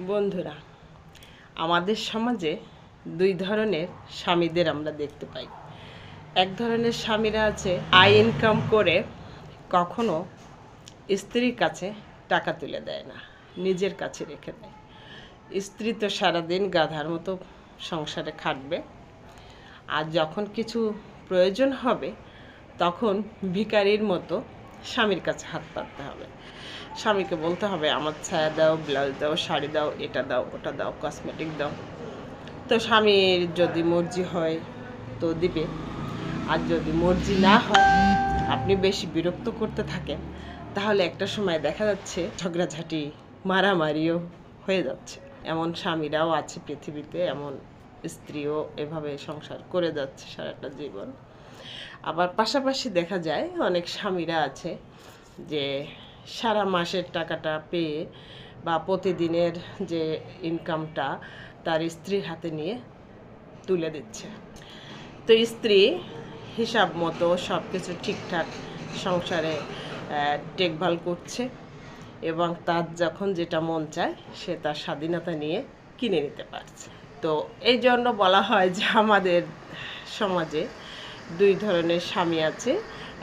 বন্ধুরা, আমাদের সমাজে দুই ধরনের স্বামীদের আমরা দেখতে পাই। এক ধরনের স্বামীরা আছে আয় ইনকাম করে কখনো স্ত্রীর কাছে টাকা তুলে দেয় না, নিজের কাছে রেখে দেয়। স্ত্রী তো সারাদিন গাধার মতো সংসারে খাটবে, আর যখন কিছু প্রয়োজন হবে তখন ভিখারির মতো স্বামীর কাছে হাত পাততে হবে। স্বামীকে বলতে হবে আমার ছায়া দাও, ব্লাউজ দাও, শাড়ি দাও, এটা দাও, ওটা দাও, কসমেটিক দাও। তো স্বামীর যদি মর্জি হয় তো দিবে, আর যদি মর্জি না হয়, আপনি বেশি বিরক্ত করতে থাকেন, তাহলে একটা সময় দেখা যাচ্ছে ঝগড়াঝাটি, মারামারিও হয়ে যাচ্ছে। এমন স্বামীরাও আছে পৃথিবীতে, এমন স্ত্রীও এভাবে সংসার করে যাচ্ছে সারাটা জীবন। আবার পাশাপাশি দেখা যায় অনেক স্বামীরা আছে যে সারা মাসের টাকাটা পেয়ে বা প্রতিদিনের যে ইনকামটা তার স্ত্রীর হাতে নিয়ে তুলে দিচ্ছে। তো স্ত্রী হিসাব মতো সব কিছু ঠিকঠাক সংসারে দেখভাল করছে এবং তার যখন যেটা মন চায় সে তার স্বাধীনতা নিয়ে কিনে নিতে পারছে। তো এই জন্য বলা হয় যে আমাদের সমাজে দুই ধরনের স্বামী আছে।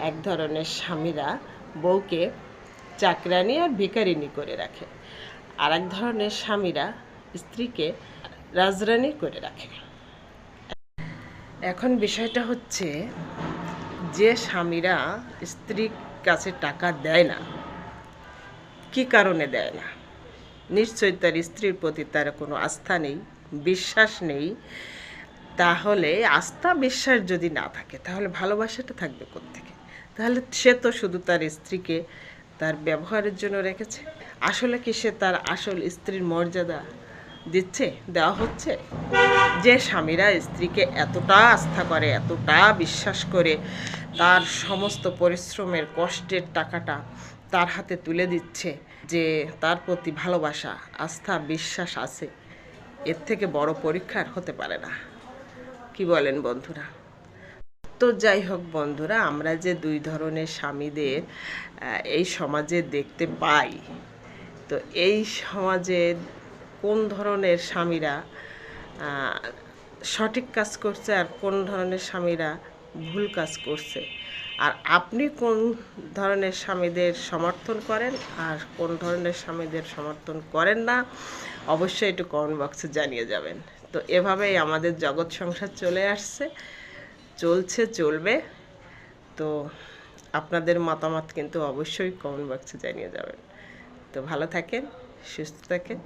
এক ধরনের স্বামীরা বউকে চাকরানি আর ভিখারিনী করে রাখে, আর এক ধরনের স্বামীরা স্ত্রীকে রাজরানী করে রাখে। এখন বিষয়টা হচ্ছে যে স্বামীরা স্ত্রীর কাছে টাকা দেয় না, কি কারণে দেয় না? নিশ্চয়ই তার স্ত্রীর প্রতি তার কোনো আস্থা নেই, বিশ্বাস নেই। তাহলে আস্থা বিশ্বাস যদি না থাকে তাহলে ভালোবাসাটা থাকবে কোত্থেকে? তাহলে সে তো শুধু তার স্ত্রীকে তার ব্যবহারের জন্য রেখেছে। আসলে কি সে তার আসল স্ত্রীর মর্যাদা দিচ্ছে, দেওয়া হচ্ছে? যে স্বামীরা স্ত্রীকে এতটা আস্থা করে, এতটা বিশ্বাস করে, তার সমস্ত পরিশ্রমের কষ্টের টাকাটা তার হাতে তুলে দিচ্ছে, যে তার প্রতি ভালোবাসা, আস্থা, বিশ্বাস আছে, এর থেকে বড় পরীক্ষার হতে পারে না। কি বলেন বন্ধুরা? তো যাই হোক বন্ধুরা, আমরা যে দুই ধরনের স্বামীদের এই সমাজে দেখতে পাই, তো এই সমাজে কোন ধরনের স্বামীরা সঠিক কাজ করছে আর কোন ধরনের স্বামীরা ভুল কাজ করছে, আর আপনি কোন ধরনের স্বামীদের সমর্থন করেন আর কোন ধরনের স্বামীদের সমর্থন করেন না, অবশ্যই একটু কমেন্ট বক্সে জানিয়ে যাবেন। তো এভাবেই আমাদের জগৎ সংসার চলে আসছে, চলছে, চলবে। তো আপনাদের মতামত কিন্তু অবশ্যই কমেন্ট বক্সে জানিয়ে যাবেন। তো ভালো থাকেন, সুস্থ থাকেন।